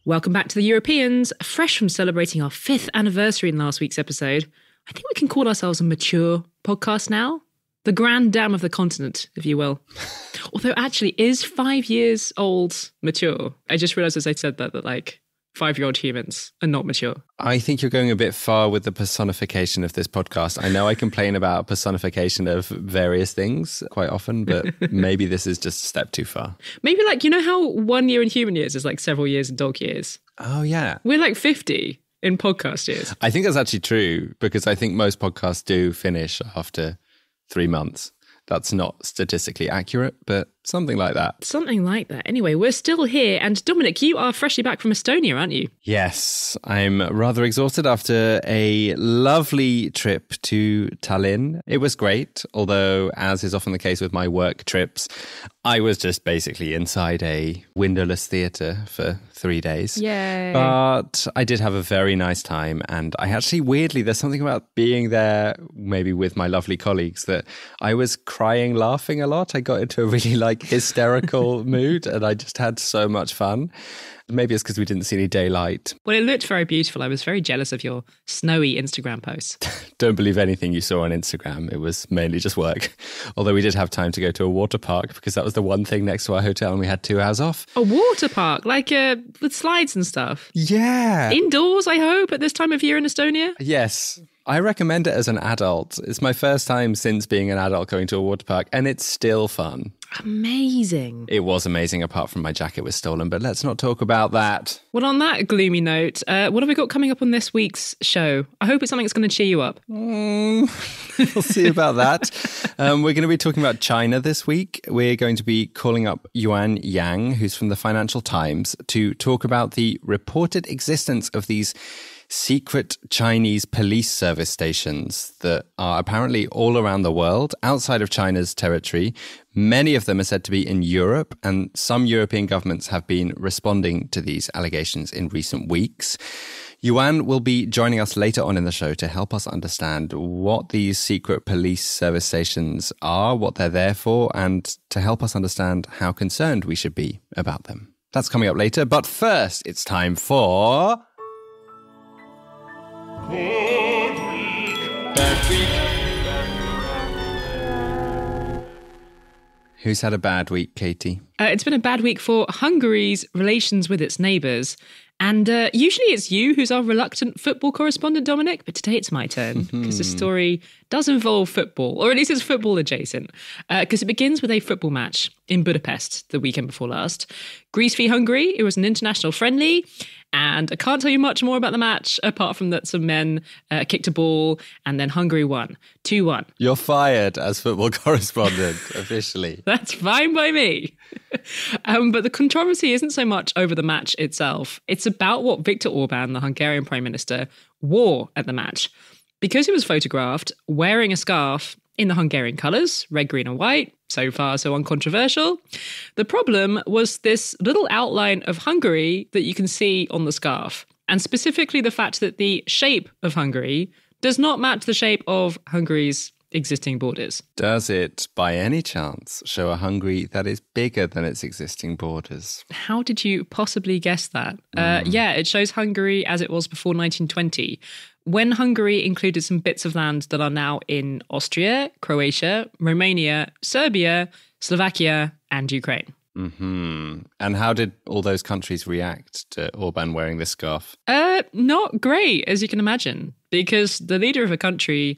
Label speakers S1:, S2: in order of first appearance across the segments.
S1: Welcome back to the Europeans. Fresh from celebrating our 5th anniversary in last week's episode, I think we can call ourselves a mature podcast now. The grand dam of the continent, if you will. Although actually, is 5 years old mature? I just realised as I said that like 5-year-old humans are not mature.
S2: I think you're going a bit far with the personification of this podcast. I know I complain about personification of various things quite often, but maybe this is just a step too far.
S1: Maybe like, you know how 1 year in human years is like several years in dog years?
S2: Oh, yeah.
S1: We're like 50 in podcast years.
S2: I think that's actually true because I think most podcasts do finish after 3 months. That's not statistically accurate, but something like that.
S1: Something like that. Anyway, we're still here. And Dominic, you are freshly back from Estonia, aren't you?
S2: Yes, I'm rather exhausted after a lovely trip to Tallinn. It was great, although as is often the case with my work trips, I was just basically inside a windowless theatre for 3 days.
S1: Yay.
S2: But I did have a very nice time. And I actually, weirdly, there's something about being there, maybe with my lovely colleagues, that I was crying, laughing a lot. I got into a really hysterical mood and I just had so much fun. Maybe it's because we didn't see any daylight.
S1: Well, it looked very beautiful. I was very jealous of your snowy Instagram posts.
S2: Don't believe anything you saw on Instagram. It was mainly just work. Although we did have time to go to a water park because that was the one thing next to our hotel and we had 2 hours off.
S1: A water park? Like with slides and stuff?
S2: Yeah.
S1: Indoors, I hope, at this time of year in Estonia?
S2: Yes. I recommend it as an adult. It's my first time since being an adult going to a water park and it's still fun.
S1: Amazing.
S2: It was amazing apart from my jacket was stolen, but let's not talk about that.
S1: Well, on that gloomy note, what have we got coming up on this week's show? I hope it's something that's going to cheer you up.
S2: We'll see about that. We're going to be talking about China this week. We're going to be calling up Yuan Yang, who's from the Financial Times, to talk about the reported existence of these secret Chinese police service stations that are apparently all around the world, outside of China's territory. Many of them are said to be in Europe, and some European governments have been responding to these allegations in recent weeks. Yuan will be joining us later on in the show to help us understand what these secret police service stations are, what they're there for, and to help us understand how concerned we should be about them. That's coming up later, but first it's time for... Who's had a bad week, Katie?
S1: It's been a bad week for Hungary's relations with its neighbours. And usually it's you who's our reluctant football correspondent, Dominic, but today it's my turn because the story does involve football, or at least it's football adjacent, because it begins with a football match in Budapest the weekend before last. Greece v Hungary, it was an international friendly, and I can't tell you much more about the match apart from that some men kicked a ball and then Hungary won 2-1.
S2: You're fired as football correspondent, officially.
S1: That's fine by me. But the controversy isn't so much over the match itself. It's about what Viktor Orbán, the Hungarian Prime Minister, wore at the match. Because he was photographed wearing a scarf in the Hungarian colours, red, green and white, so far so uncontroversial. The problem was this little outline of Hungary that you can see on the scarf, and specifically the fact that the shape of Hungary does not match the shape of Hungary's existing borders.
S2: Does it, by any chance, show a Hungary that is bigger than its existing borders?
S1: How did you possibly guess that? Yeah, it shows Hungary as it was before 1920, when Hungary included some bits of land that are now in Austria, Croatia, Romania, Serbia, Slovakia, and Ukraine.
S2: Mm-hmm. And how did all those countries react to Orbán wearing this scarf?
S1: Not great, as you can imagine, because the leader of a country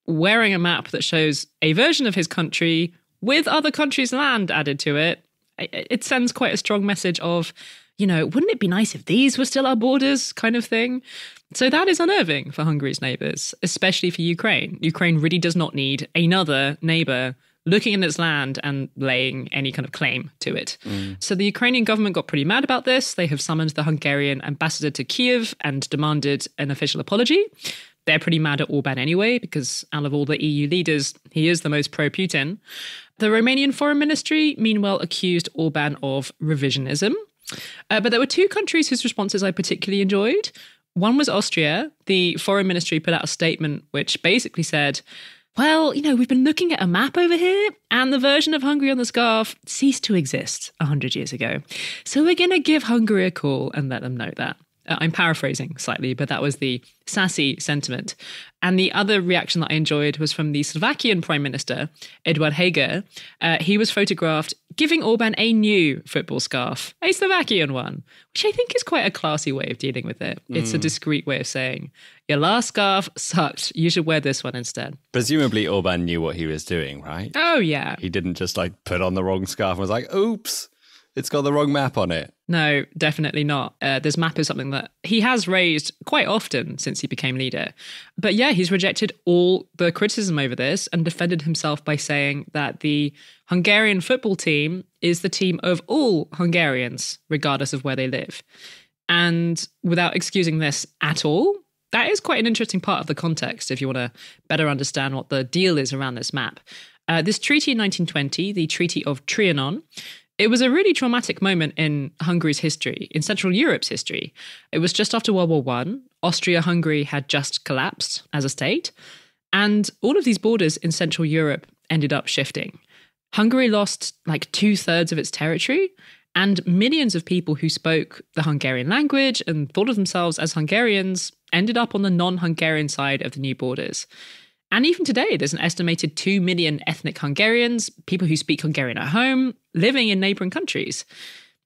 S1: wearing a map that shows a version of his country with other countries' land added to it, it sends quite a strong message of, you know, wouldn't it be nice if these were still our borders kind of thing? So that is unnerving for Hungary's neighbours, especially for Ukraine. Ukraine really does not need another neighbour looking at its land and laying any kind of claim to it. So the Ukrainian government got pretty mad about this. They have summoned the Hungarian ambassador to Kiev and demanded an official apology. They're pretty mad at Orbán anyway, because out of all the EU leaders, he is the most pro-Putin. The Romanian Foreign Ministry, meanwhile, accused Orbán of revisionism. But there were two countries whose responses I particularly enjoyed. One was Austria. The Foreign Ministry put out a statement which basically said, Well, we've been looking at a map over here, and the version of Hungary on the scarf ceased to exist 100 years ago. So we're going to give Hungary a call and let them know that. I'm paraphrasing slightly, but that was the sassy sentiment. And the other reaction that I enjoyed was from the Slovakian Prime Minister, Eduard Heger. He was photographed giving Orbán a new football scarf, a Slovakian one, which I think is quite a classy way of dealing with it. It's a discreet way of saying, your last scarf sucked, you should wear this one instead.
S2: Presumably Orbán knew what he was doing, right?
S1: Oh, yeah.
S2: He didn't just put on the wrong scarf and was like, oops, it's got the wrong map on it.
S1: No, definitely not. This map is something that he has raised quite often since he became leader. But yeah, he's rejected all the criticism over this and defended himself by saying that the Hungarian football team is the team of all Hungarians, regardless of where they live. And without excusing this at all, that is quite an interesting part of the context if you want to better understand what the deal is around this map. This treaty in 1920, the Treaty of Trianon, it was a really traumatic moment in Hungary's history, in Central Europe's history. It was just after World War I. Austria-Hungary had just collapsed as a state, and all of these borders in Central Europe ended up shifting. Hungary lost 2/3 of its territory, and millions of people who spoke the Hungarian language and thought of themselves as Hungarians ended up on the non-Hungarian side of the new borders. And even today, there's an estimated 2 million ethnic Hungarians, people who speak Hungarian at home, living in neighbouring countries.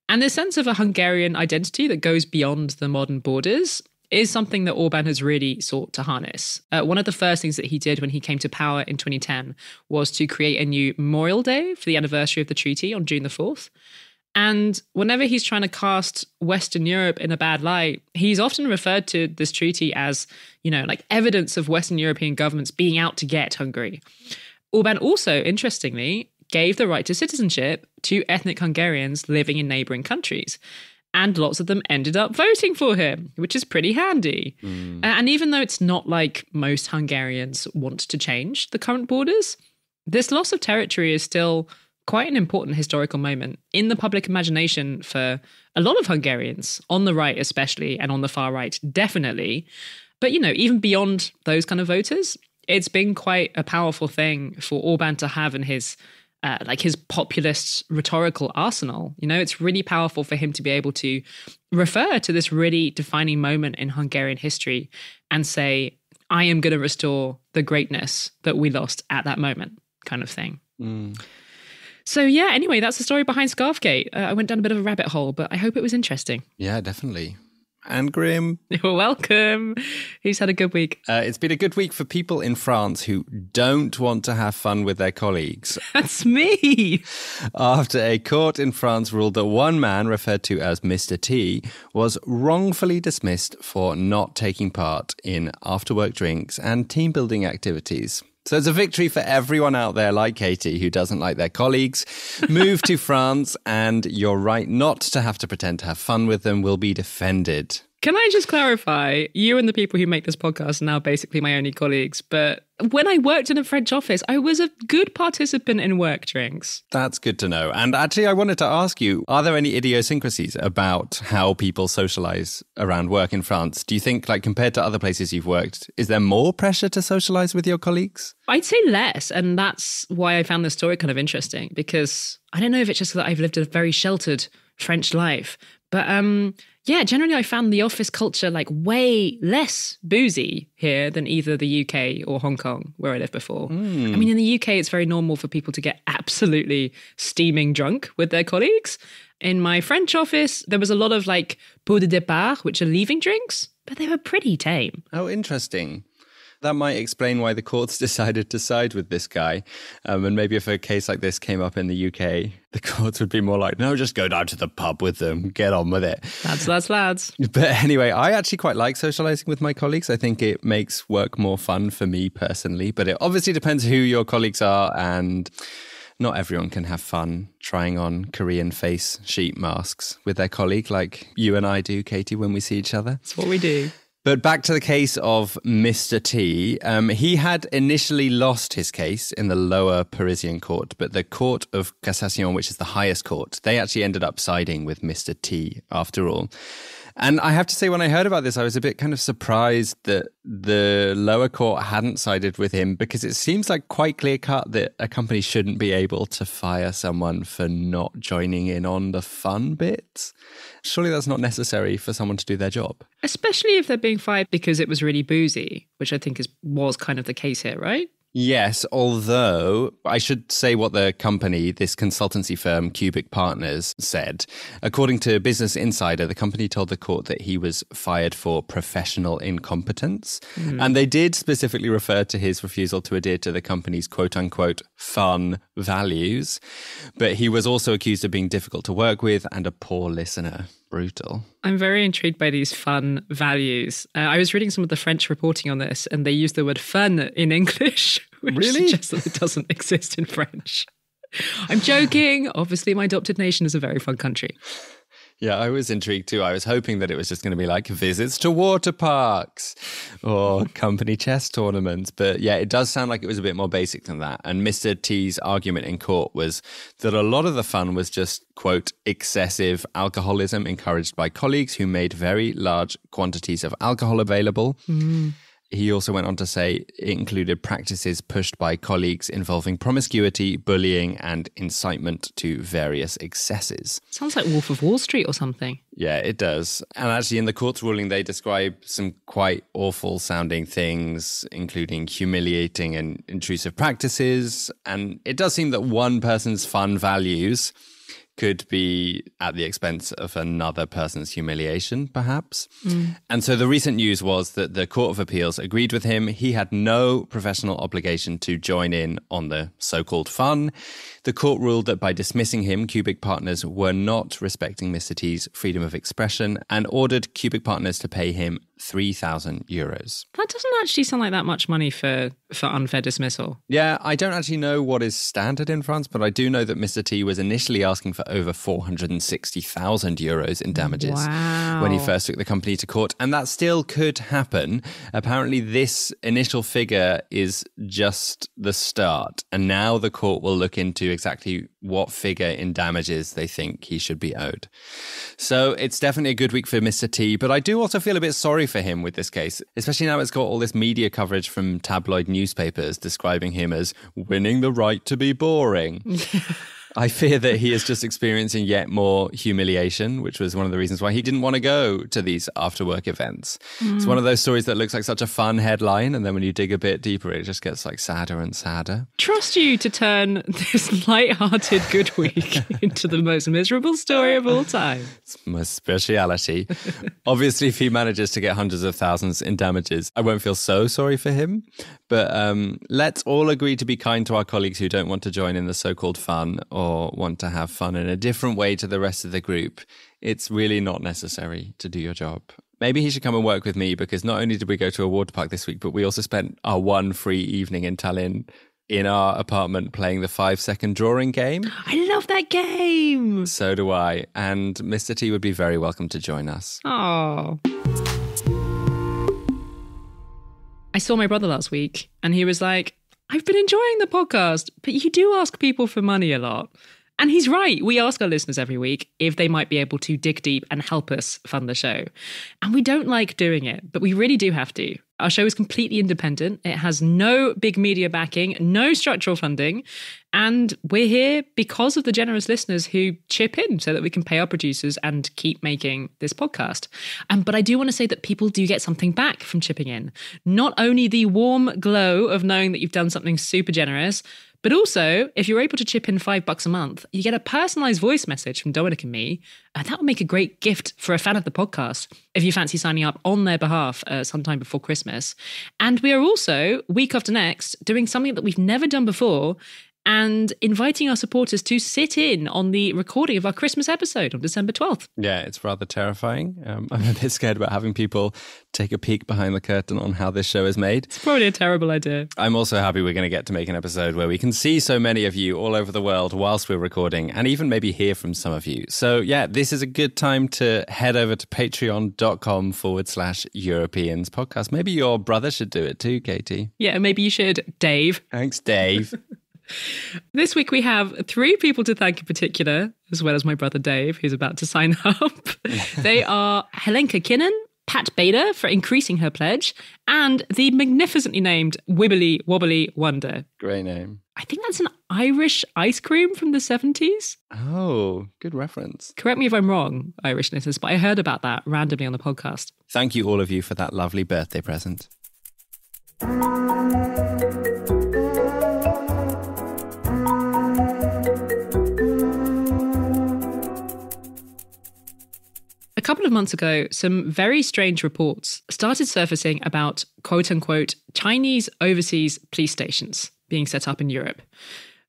S1: And this sense of a Hungarian identity that goes beyond the modern borders is something that Orbán has really sought to harness. One of the first things that he did when he came to power in 2010 was to create a new Memorial Day for the anniversary of the treaty on June the 4th. And whenever he's trying to cast Western Europe in a bad light, he's often referred to this treaty as, evidence of Western European governments being out to get Hungary. Orbán also, interestingly, gave the right to citizenship to ethnic Hungarians living in neighbouring countries. And lots of them ended up voting for him, which is pretty handy. And even though it's not like most Hungarians want to change the current borders, this loss of territory is still quite an important historical moment in the public imagination for a lot of Hungarians, on the right especially, and on the far right definitely. But, even beyond those kind of voters, it's been quite a powerful thing for Orbán to have in his his populist rhetorical arsenal. It's really powerful for him to be able to refer to this really defining moment in Hungarian history and say, I am going to restore the greatness that we lost at that moment, kind of thing. So yeah, anyway, that's the story behind Scarfgate. I went down a bit of a rabbit hole, but I hope it was interesting.
S2: Yeah, definitely. And grim.
S1: You're welcome. Who's had a good week?
S2: It's been a good week for people in France who don't want to have fun with their colleagues.
S1: That's me.
S2: After a court in France ruled that one man, referred to as Mr. T, was wrongfully dismissed for not taking part in after-work drinks and team-building activities. So it's a victory for everyone out there like Katy who doesn't like their colleagues. Move to France and your right not to have to pretend to have fun with them will be defended.
S1: Can I just clarify, you and the people who make this podcast are now basically my only colleagues, but when I worked in a French office, I was a good participant in work drinks.
S2: That's good to know. And actually, I wanted to ask you, are there any idiosyncrasies about how people socialise around work in France? Do you think, compared to other places you've worked, is there more pressure to socialise with your colleagues?
S1: I'd say less, and that's why I found this story kind of interesting, because I don't know if it's just that I've lived a very sheltered French life, but yeah, generally I found the office culture way less boozy here than either the UK or Hong Kong, where I lived before. I mean, in the UK, it's very normal for people to get absolutely steaming drunk with their colleagues. In my French office, there was a lot of pot de départ, which are leaving drinks, but they were pretty tame.
S2: Oh, interesting. That might explain why the courts decided to side with this guy. And maybe if a case like this came up in the UK, the courts would be more like, no, just go down to the pub with them. Get on with it.
S1: Lads.
S2: But anyway, I actually quite like socialising with my colleagues. I think it makes work more fun for me personally. But it obviously depends who your colleagues are. And not everyone can have fun trying on Korean face sheet masks with their colleague like you and I do, Katy, when we see each other.
S1: That's what we do.
S2: But back to the case of Mr. T. He had initially lost his case in the lower Parisian court, but the Court of Cassation, which is the highest court, they actually ended up siding with Mr. T after all. And I have to say, when I heard about this, I was a bit kind of surprised that the lower court hadn't sided with him, because it seems like quite clear cut that a company shouldn't be able to fire someone for not joining in on the fun bits. Surely that's not necessary for someone to do their job.
S1: Especially if they're being fired because it was really boozy, which I think was kind of the case here, right?
S2: Yes, although I should say what the company, this consultancy firm, Cubic Partners, said. According to Business Insider, the company told the court that he was fired for professional incompetence. And they did specifically refer to his refusal to adhere to the company's quote-unquote fun values. But he was also accused of being difficult to work with and a poor listener. Brutal.
S1: I'm very intrigued by these fun values. I was reading some of the French reporting on this, and they use the word fun in English, which suggests that it doesn't exist in French. I'm joking. Obviously, my adopted nation is a very fun country.
S2: Yeah, I was intrigued too. I was hoping that it was just going to be like visits to water parks or company chess tournaments. But yeah, it does sound like it was a bit more basic than that. And Mr. T's argument in court was that a lot of the fun was just, quote, excessive alcoholism encouraged by colleagues who made very large quantities of alcohol available. He also went on to say it included practices pushed by colleagues involving promiscuity, bullying, and incitement to various excesses.
S1: Sounds like Wolf of Wall Street or something.
S2: Yeah, it does. And actually in the court's ruling, they describe some quite awful sounding things, including humiliating and intrusive practices. And it does seem that one person's fun values could be at the expense of another person's humiliation, perhaps. And so the recent news was that the Court of Appeals agreed with him. He had no professional obligation to join in on the so-called fun. The court ruled that by dismissing him, Cubic Partners were not respecting Mr. T's freedom of expression and ordered Cubic Partners to pay him €3,000.
S1: That doesn't actually sound like that much money for unfair dismissal.
S2: Yeah, I don't actually know what is standard in France, but I do know that Mr. T was initially asking for over €460,000 in damages when he first took the company to court, and that still could happen. Apparently, this initial figure is just the start, and now the court will look into exactly what figure in damages they think he should be owed. So it's definitely a good week for Mr. T, but I do also feel a bit sorry for him with this case, especially now it's got all this media coverage from tabloid newspapers describing him as winning the right to be boring. I fear that he is just experiencing yet more humiliation, which was one of the reasons why he didn't want to go to these after-work events. It's one of those stories that looks like such a fun headline, and then when you dig a bit deeper, it just gets like sadder and sadder.
S1: Trust you to turn this light-hearted good week into the most miserable story of all time.
S2: It's my speciality. Obviously, if he manages to get hundreds of thousands in damages, I won't feel so sorry for him. But let's all agree to be kind to our colleagues who don't want to join in the so-called fun or want to have fun in a different way to the rest of the group. It's really not necessary to do your job. Maybe he should come and work with me, because not only did we go to a water park this week, but we also spent our one free evening in Tallinn in our apartment playing the 5-second drawing game.
S1: I love that game.
S2: So do I. And Mr. T would be very welcome to join us.
S1: Oh. I saw my brother last week and he was like, I've been enjoying the podcast, but you do ask people for money a lot. And he's right. We ask our listeners every week if they might be able to dig deep and help us fund the show. And we don't like doing it, but we really do have to. Our show is completely independent. It has no big media backing, no structural funding. And we're here because of the generous listeners who chip in so that we can pay our producers and keep making this podcast. But I do want to say that people do get something back from chipping in. Not only the warm glow of knowing that you've done something super generous, but also, if you're able to chip in $5 a month, you get a personalised voice message from Dominic and me. That would make a great gift for a fan of the podcast if you fancy signing up on their behalf sometime before Christmas. And we are also, week after next, doing something that we've never done before and inviting our supporters to sit in on the recording of our Christmas episode on December 12th.
S2: Yeah, it's rather terrifying. I'm a bit scared about having people take a peek behind the curtain on how this show is made.
S1: It's probably a terrible idea.
S2: I'm also happy we're going to get to make an episode where we can see so many of you all over the world whilst we're recording, and even maybe hear from some of you. So yeah, this is a good time to head over to patreon.com/Europeans podcast. Maybe your brother should do it too, Katie.
S1: Yeah, maybe you should, Dave.
S2: Thanks, Dave.
S1: This week we have 3 people to thank in particular, as well as my brother Dave, who's about to sign up. They are Helenka Kinnan, Pat Bader for increasing her pledge, and the magnificently named Wibbly Wobbly Wonder.
S2: Great name.
S1: I think that's an Irish ice cream from the 70s.
S2: Oh, good reference.
S1: Correct me if I'm wrong, Irish listeners, but I heard about that randomly on the podcast.
S2: Thank you all of you for that lovely birthday present.
S1: A couple of months ago, some very strange reports started surfacing about quote-unquote Chinese overseas police stations being set up in Europe.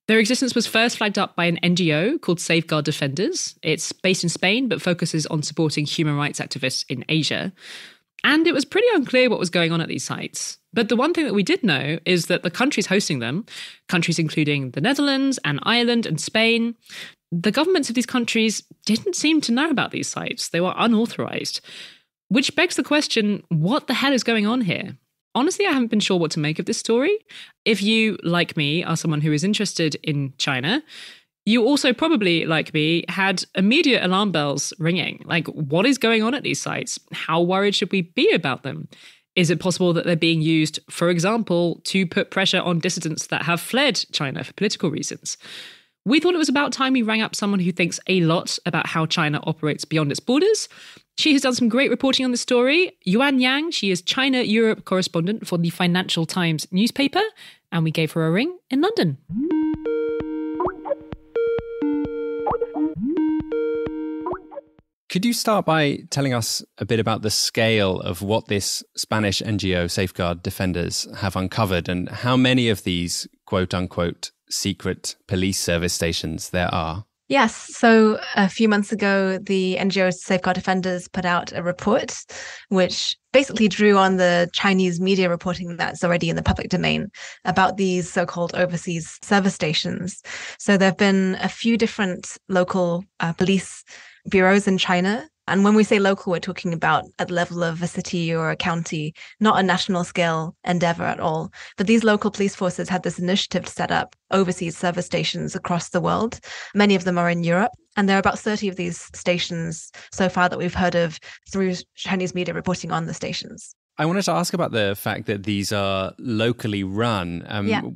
S1: Their existence was first flagged up by an NGO called Safeguard Defenders. It's based in Spain, but focuses on supporting human rights activists in Asia. And it was pretty unclear what was going on at these sites. But the one thing that we did know is that the countries hosting them, countries including the Netherlands and Ireland and Spain, the governments of these countries didn't seem to know about these sites. They were unauthorized, which begs the question, what the hell is going on here? Honestly, I haven't been sure what to make of this story. If you, like me, are someone who is interested in China, you also probably, like me, had immediate alarm bells ringing. Like, what is going on at these sites? How worried should we be about them? Is it possible that they're being used, for example, to put pressure on dissidents that have fled China for political reasons? We thought it was about time we rang up someone who thinks a lot about how China operates beyond its borders. She has done some great reporting on this story. Yuan Yang, she is China-Europe correspondent for the Financial Times newspaper, and we gave her a ring in London.
S2: Could you start by telling us a bit about the scale of what this Spanish NGO Safeguard Defenders have uncovered and how many of these quote-unquote secret police service stations there are?
S3: Yes. So a few months ago, the NGO Safeguard Defenders put out a report which basically drew on the Chinese media reporting that's already in the public domain about these so-called overseas service stations. So there have been a few different local police bureaus in China. And when we say local, we're talking about at the level of a city or a county, not a national scale endeavor at all. But these local police forces had this initiative to set up overseas service stations across the world. Many of them are in Europe. And there are about 30 of these stations so far that we've heard of through Chinese media reporting on the stations.
S2: I wanted to ask about the fact that these are locally run.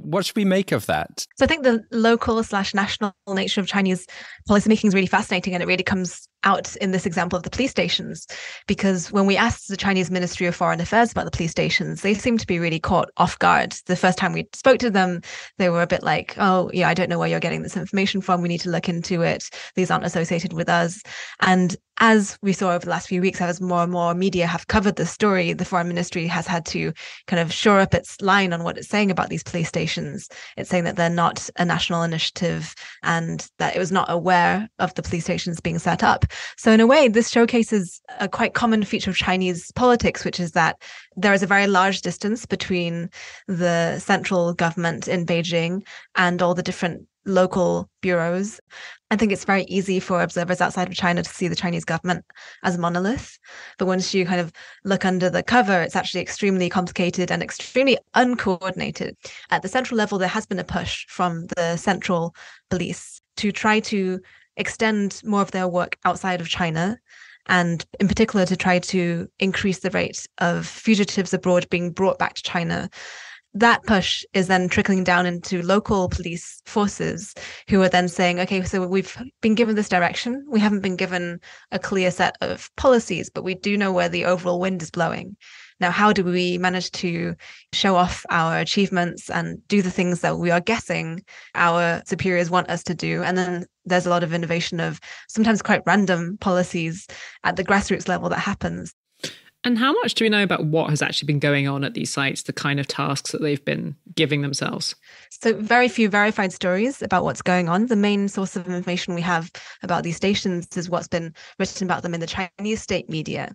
S2: What should we make of that?
S3: So I think the local/national nature of Chinese policymaking is really fascinating, and it really comes out in this example of the police stations, because when we asked the Chinese Ministry of Foreign Affairs about the police stations, they seemed to be really caught off guard. The first time we spoke to them, they were a bit like, oh, yeah, I don't know where you're getting this information from. We need to look into it. These aren't associated with us. And as we saw over the last few weeks, as more and more media have covered the story, the Foreign Ministry has had to kind of shore up its line on what it's saying about these police stations. It's saying that they're not a national initiative and that it was not aware of the police stations being set up. So in a way, this showcases a quite common feature of Chinese politics, which is that there is a very large distance between the central government in Beijing and all the different local bureaus. I think it's very easy for observers outside of China to see the Chinese government as a monolith. But once you kind of look under the cover, it's actually extremely complicated and extremely uncoordinated. At the central level, there has been a push from the central police to try to extend more of their work outside of China, and in particular to try to increase the rate of fugitives abroad being brought back to China. That push is then trickling down into local police forces who are then saying, okay, so we've been given this direction. We haven't been given a clear set of policies, but we do know where the overall wind is blowing. Now, how do we manage to show off our achievements and do the things that we are guessing our superiors want us to do? And then there's a lot of innovation of sometimes quite random policies at the grassroots level that happens.
S1: And how much do we know about what has actually been going on at these sites, the kind of tasks that they've been giving themselves?
S3: So very few verified stories about what's going on. The main source of information we have about these stations is what's been written about them in the Chinese state media.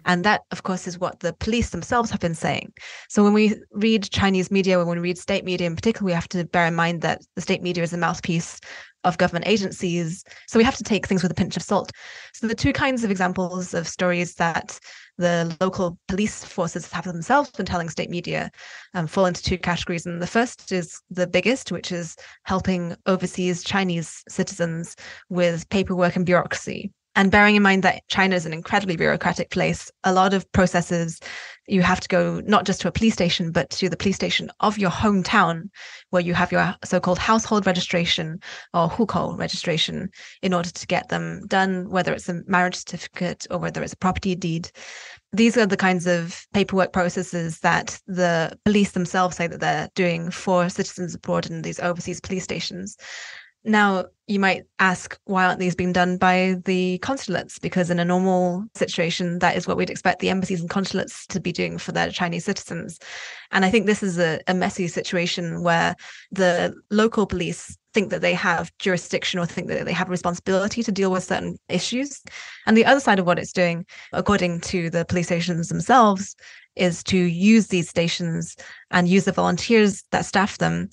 S3: And that, of course, is what the police themselves have been saying. So when we read Chinese media, when we read state media in particular, we have to bear in mind that the state media is a mouthpiece of government agencies. So we have to take things with a pinch of salt. So the two kinds of examples of stories that the local police forces have themselves been telling state media fall into two categories. And the first is the biggest, which is helping overseas Chinese citizens with paperwork and bureaucracy. And bearing in mind that China is an incredibly bureaucratic place, a lot of processes, you have to go not just to a police station, but to the police station of your hometown, where you have your so-called household registration or hukou registration in order to get them done, whether it's a marriage certificate or whether it's a property deed. These are the kinds of paperwork processes that the police themselves say that they're doing for citizens abroad in these overseas police stations. Now, you might ask, why aren't these being done by the consulates? Because in a normal situation, that is what we'd expect the embassies and consulates to be doing for their Chinese citizens. And I think this is a messy situation where the local police think that they have jurisdiction or think that they have responsibility to deal with certain issues. And the other side of what it's doing, according to the police stations themselves, is to use these stations and use the volunteers that staff them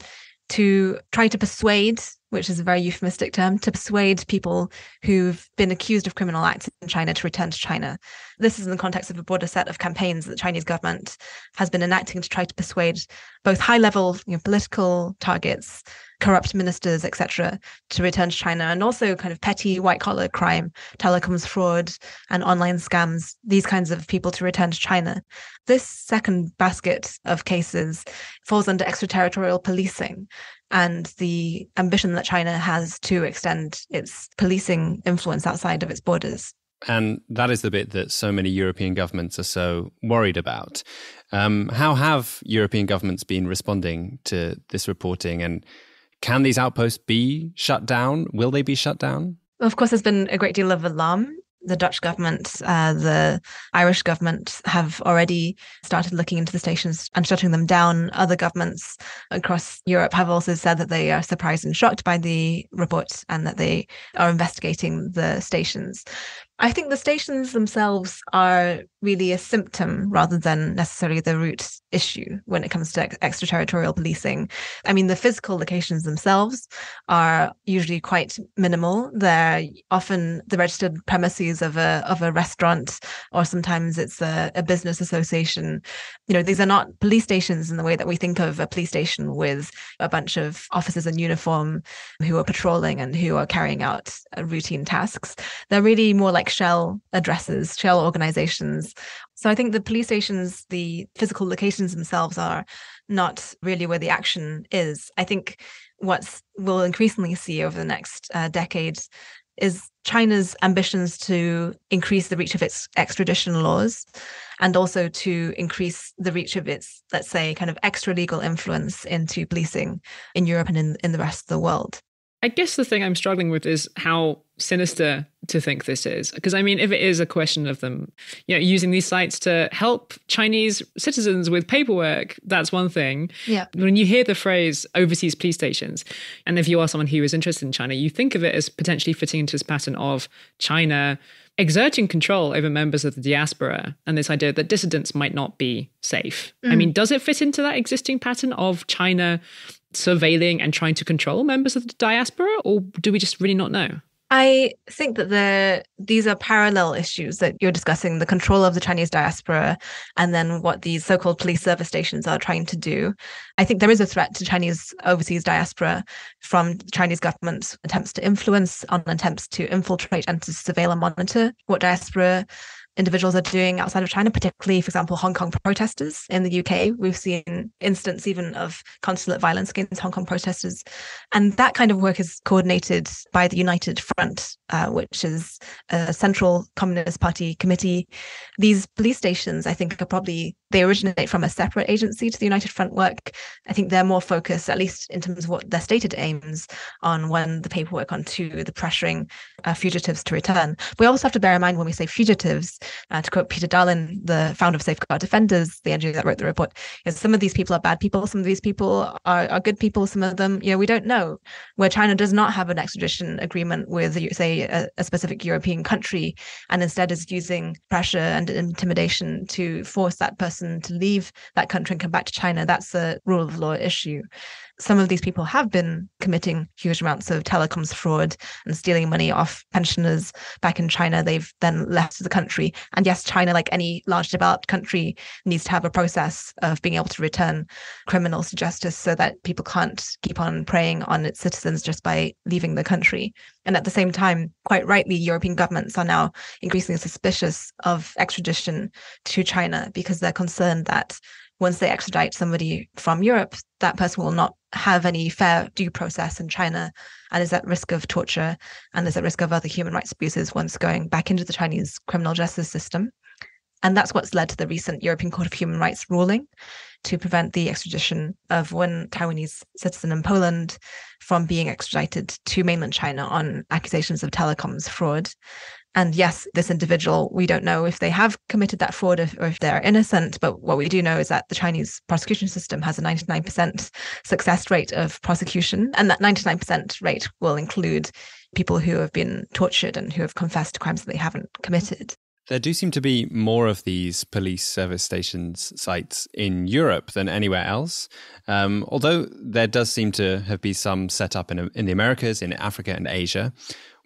S3: to try to persuade, which is a very euphemistic term, to persuade people who've been accused of criminal acts in China to return to China. This is in the context of a broader set of campaigns that the Chinese government has been enacting to try to persuade both high-level political targets, corrupt ministers, etc., to return to China, and also kind of petty white-collar crime, telecoms fraud, and online scams, these kinds of people to return to China. This second basket of cases falls under extraterritorial policing and the ambition that China has to extend its policing influence outside of its borders.
S2: And that is the bit that so many European governments are so worried about. How have European governments been responding to this reporting? And can these outposts be shut down? Will they be shut down?
S3: Of course, there's been a great deal of alarm. The Dutch government, the Irish government have already started looking into the stations and shutting them down. Other governments across Europe have also said that they are surprised and shocked by the report and that they are investigating the stations. I think the stations themselves are really a symptom rather than necessarily the root issue when it comes to extraterritorial policing. I mean, the physical locations themselves are usually quite minimal. They're often the registered premises of a restaurant, or sometimes it's a business association. These are not police stations in the way that we think of a police station with a bunch of officers in uniform who are patrolling and who are carrying out routine tasks. They're really more like shell addresses, shell organizations. So I think the police stations, the physical locations themselves are not really where the action is. I think what we'll increasingly see over the next decade is China's ambitions to increase the reach of its extradition laws and also to increase the reach of its, let's say, kind of extra-legal influence into policing in Europe and in the rest of the world.
S1: I guess the thing I'm struggling with is how sinister to think this is. Because, I mean, if it is a question of them, using these sites to help Chinese citizens with paperwork, that's one thing.
S3: Yeah.
S1: When you hear the phrase overseas police stations, and if you are someone who is interested in China, you think of it as potentially fitting into this pattern of China exerting control over members of the diaspora and this idea that dissidents might not be safe. I mean, does it fit into that existing pattern of China surveilling and trying to control members of the diaspora, or do we just really not know?
S3: I think that these are parallel issues that you're discussing, the control of the Chinese diaspora and then what these so-called police service stations are trying to do. I think there is a threat to Chinese overseas diaspora from the Chinese government's attempts to influence, on attempts to infiltrate and to surveil and monitor what diaspora individuals are doing outside of China, particularly, for example, Hong Kong protesters in the UK. We've seen instances even of consulate violence against Hong Kong protesters. And that kind of work is coordinated by the United Front, which is a central Communist Party committee. These police stations, I think, they originate from a separate agency to the United Front work. I think they're more focused, at least in terms of what their stated aims, on one, the paperwork, on two, the pressuring fugitives to return. We also have to bear in mind when we say fugitives, to quote Peter Darlin, the founder of Safeguard Defenders, the NGO that wrote the report, some of these people are bad people, some of these people are good people, some of them, we don't know. Where China does not have an extradition agreement with, say, a specific European country, and instead is using pressure and intimidation to force that person to leave that country and come back to China, that's a rule of law issue. some of these people have been committing huge amounts of telecoms fraud and stealing money off pensioners back in China. They've then left the country. And yes, China, like any large developed country, needs to have a process of being able to return criminals to justice so that people can't keep on preying on its citizens just by leaving the country. And at the same time, quite rightly, European governments are now increasingly suspicious of extradition to China because they're concerned that once they extradite somebody from Europe, that person will not have any fair due process in China and is at risk of torture and is at risk of other human rights abuses once going back into the Chinese criminal justice system. And that's what's led to the recent European Court of Human Rights ruling to prevent the extradition of one Taiwanese citizen in Poland from being extradited to mainland China on accusations of telecoms fraud. And yes, this individual, we don't know if they have committed that fraud or if they're innocent. But what we do know is that the Chinese prosecution system has a 99% success rate of prosecution. And that 99% rate will include people who have been tortured and who have confessed to crimes that they haven't committed.
S2: There do seem to be more of these police service stations sites in Europe than anywhere else, although there does seem to have been some set up in the Americas, in Africa and Asia.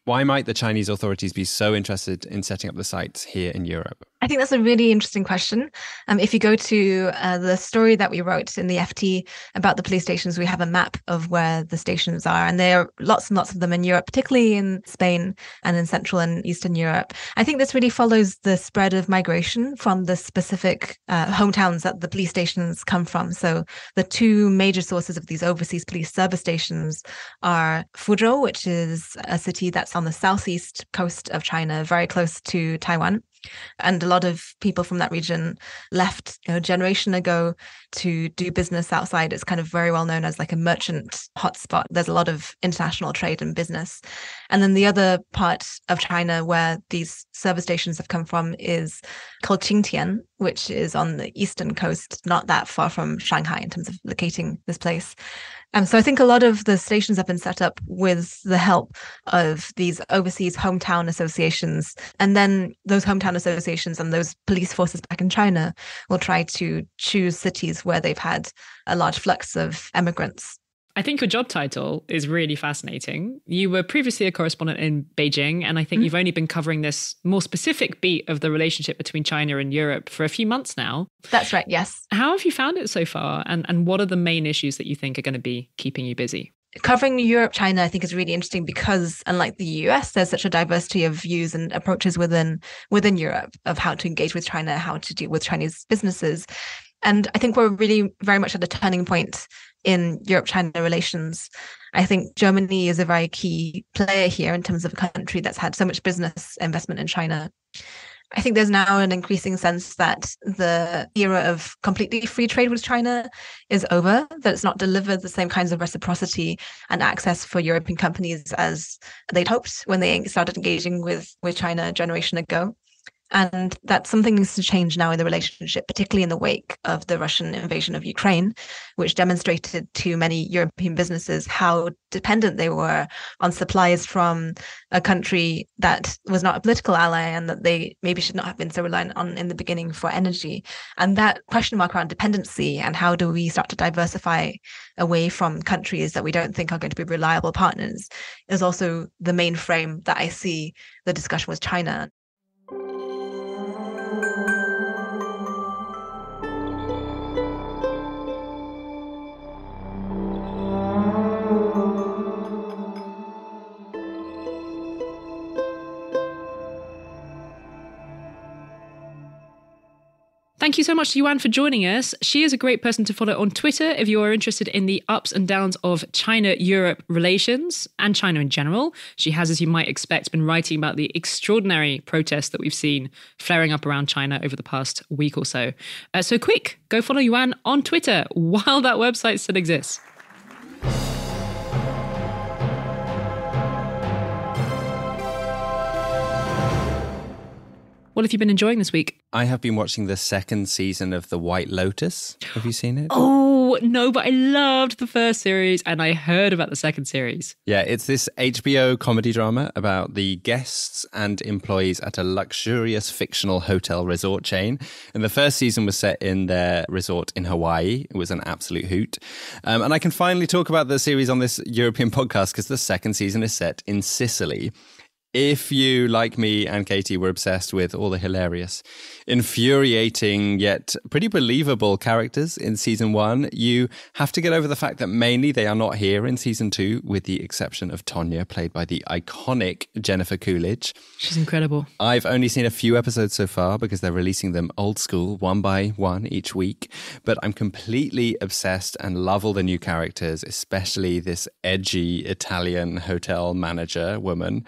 S2: Why might the Chinese authorities be so interested in setting up the sites here in Europe?
S3: I think that's a really interesting question. If you go to the story that we wrote in the FT about the police stations, we have a map of where the stations are, and there are lots and lots of them in Europe, particularly in Spain and in Central and Eastern Europe. I think this really follows the spread of migration from the specific hometowns that the police stations come from. So the two major sources of these overseas police service stations are Fuzhou, which is a city that's on the southeast coast of China, very close to Taiwan. And a lot of people from that region left a generation ago to do business outside. It's kind of very well known as like a merchant hotspot. There's a lot of international trade and business. And then the other part of China where these service stations have come from is called Qingtian, which is on the eastern coast, not that far from Shanghai in terms of locating this place. So I think a lot of the stations have been set up with the help of these overseas hometown associations. And then those hometown associations and those police forces back in China will try to choose cities where they've had a large flux of immigrants.
S1: I think your job title is really fascinating. You were previously a correspondent in Beijing, and I think you've only been covering this more specific beat of the relationship between China and Europe for a few months now.
S3: That's right, yes.
S1: How have you found it so far? And what are the main issues that you think are going to be keeping you busy?
S3: Covering Europe-China, I think, is really interesting because, unlike the US, there's such a diversity of views and approaches within Europe of how to engage with China, how to deal with Chinese businesses. And I think we're really very much at a turning point in Europe-China relations. I think Germany is a very key player here in terms of a country that's had so much business investment in China. I think there's now an increasing sense that the era of completely free trade with China is over, that it's not delivered the same kinds of reciprocity and access for European companies as they'd hoped when they started engaging with China a generation ago. And that something needs to change now in the relationship, particularly in the wake of the Russian invasion of Ukraine, which demonstrated to many European businesses how dependent they were on supplies from a country that was not a political ally and that they maybe should not have been so reliant on in the beginning for energy. And that question mark around dependency and how do we start to diversify away from countries that we don't think are going to be reliable partners is also the main frame that I see the discussion with China.
S1: Thank you so much to Yuan for joining us. She is a great person to follow on Twitter if you are interested in the ups and downs of China-Europe relations and China in general. She has, as you might expect, been writing about the extraordinary protests that we've seen flaring up around China over the past week or so. So quick, go follow Yuan on Twitter while that website still exists. What have you been enjoying this week?
S2: I have been watching the second season of The White Lotus. Have you seen it?
S1: Oh, Oh, no, but I loved the first series and I heard about the second series.
S2: Yeah, it's this HBO comedy drama about the guests and employees at a luxurious fictional hotel resort chain. And the first season was set in their resort in Hawaii. It was an absolute hoot. And I can finally talk about the series on this European podcast because the second season is set in Sicily. If you, like me and Katie, were obsessed with all the hilarious, infuriating, yet pretty believable characters in season 1, you have to get over the fact that mainly they are not here in season 2, with the exception of Tonya, played by the iconic Jennifer Coolidge.
S1: She's incredible.
S2: I've only seen a few episodes so far because they're releasing them old school, one by one each week. But I'm completely obsessed and love all the new characters, especially this edgy Italian hotel manager woman.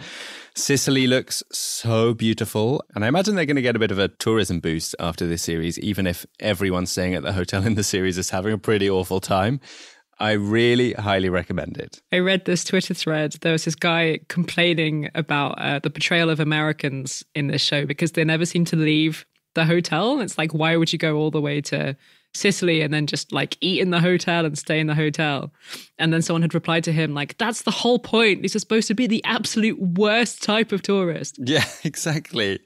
S2: Sicily looks so beautiful, and I imagine they're going to get a bit of a tourism boost after this series, even if everyone staying at the hotel in the series is having a pretty awful time. I really highly recommend it.
S1: I read this Twitter thread. There was this guy complaining about the portrayal of Americans in this show because they never seem to leave the hotel. It's like, why would you go all the way to Sicily and then just like eat in the hotel and stay in the hotel? And then someone had replied to him like, that's the whole point. These are supposed to be the absolute worst type of tourist.
S2: Yeah, exactly.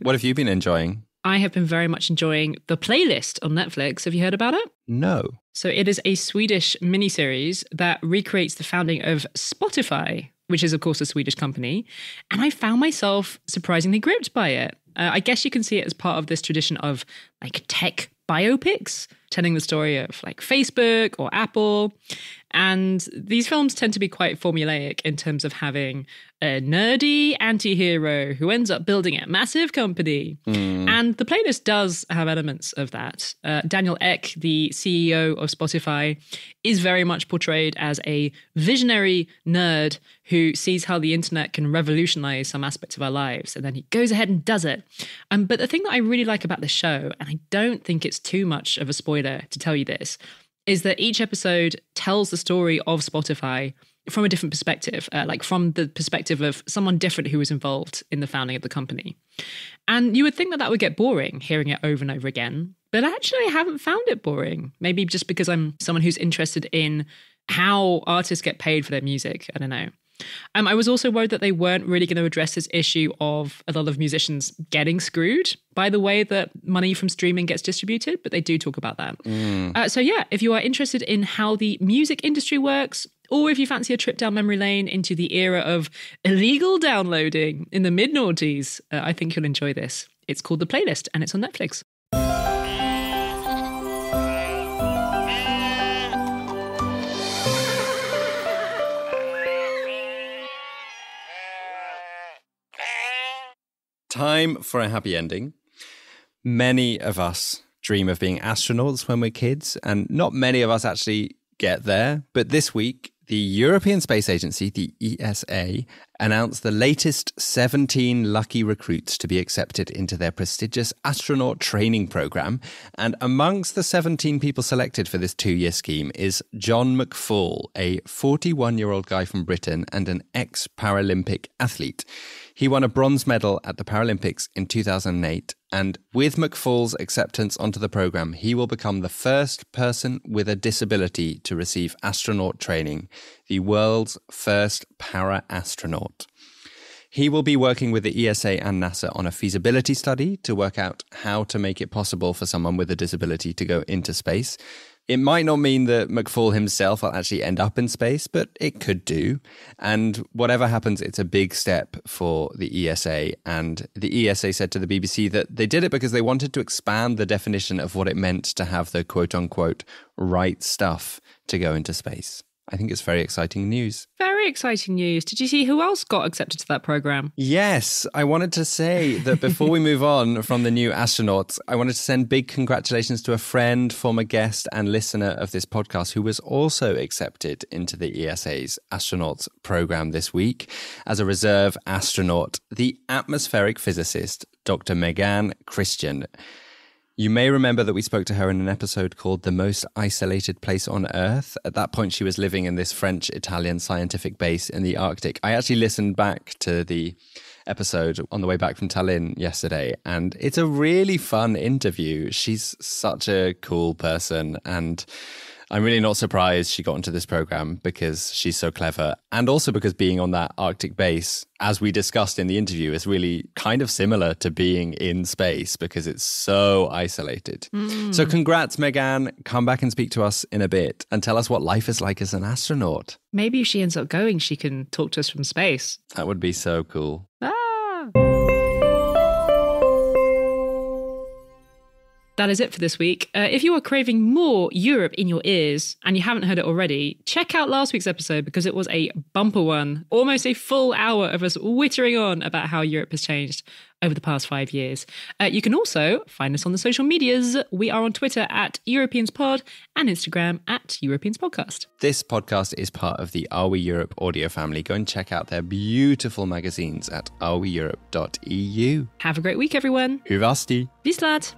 S2: What have you been enjoying?
S1: I have been very much enjoying The Playlist on Netflix. Have you heard about it?
S2: No.
S1: So it is a Swedish miniseries that recreates the founding of Spotify, which is, of course, a Swedish company. And I found myself surprisingly gripped by it. I guess you can see it as part of this tradition of like tech biopics, telling the story of like Facebook or Apple. And these films tend to be quite formulaic in terms of having a nerdy anti-hero who ends up building a massive company. And The Playlist does have elements of that. Daniel Ek, the CEO of Spotify, is very much portrayed as a visionary nerd who sees how the internet can revolutionize some aspects of our lives. And then he goes ahead and does it. But the thing that I really like about the show, and I don't think it's too much of a spoiler to tell you this, is that each episode tells the story of Spotify from a different perspective, like from the perspective of someone different who was involved in the founding of the company. And you would think that that would get boring, hearing it over and over again. But actually, I haven't found it boring. Maybe just because I'm someone who's interested in how artists get paid for their music. I don't know. I was also worried that they weren't really going to address this issue of a lot of musicians getting screwed by the way that money from streaming gets distributed, but they do talk about that. So yeah, if you are interested in how the music industry works, or if you fancy a trip down memory lane into the era of illegal downloading in the mid-noughties, I think you'll enjoy this. It's called The Playlist and it's on Netflix.
S2: Time for a happy ending. Many of us dream of being astronauts when we're kids, and not many of us actually get there. But this week, the European Space Agency, the ESA, announced the latest 17 lucky recruits to be accepted into their prestigious astronaut training program. And amongst the 17 people selected for this 2-year scheme is John McFall, a 41-year-old guy from Britain and an ex-Paralympic athlete. He won a bronze medal at the Paralympics in 2008, and with McFall's acceptance onto the program, he will become the first person with a disability to receive astronaut training, the world's first para-astronaut. He will be working with the ESA and NASA on a feasibility study to work out how to make it possible for someone with a disability to go into space. It might not mean that McFall himself will actually end up in space, but it could do. And whatever happens, it's a big step for the ESA. And the ESA said to the BBC that they did it because they wanted to expand the definition of what it meant to have the quote-unquote right stuff to go into space. I think it's very exciting news.
S1: Very exciting news. Did you see who else got accepted to that program?
S2: Yes, I wanted to say that before we move on from the new astronauts, I wanted to send big congratulations to a friend, former guest and listener of this podcast who was also accepted into the ESA's astronauts program this week as a reserve astronaut, the atmospheric physicist, Dr. Megan Christian. You may remember that we spoke to her in an episode called The Most Isolated Place on Earth. At that point, she was living in this French-Italian scientific base in the Arctic. I actually listened back to the episode on the way back from Tallinn yesterday, and it's a really fun interview. She's such a cool person, and I'm really not surprised she got into this program because she's so clever, and also because being on that Arctic base, as we discussed in the interview, is really kind of similar to being in space because it's so isolated. So congrats, Megan. Come back and speak to us in a bit and tell us what life is like as an astronaut.
S1: Maybe if she ends up going, she can talk to us from space.
S2: That would be so cool.
S1: That is it for this week. If you are craving more Europe in your ears and you haven't heard it already, check out last week's episode because it was a bumper one. Almost a full hour of us wittering on about how Europe has changed over the past 5 years. You can also find us on the social medias. We are on Twitter at EuropeansPod and Instagram at EuropeansPodcast.
S2: This podcast is part of the Are We Europe audio family. Go and check out their beautiful magazines at areweeurope.eu.
S1: Have a great week, everyone.
S2: Hyvasti.
S1: Vis laat.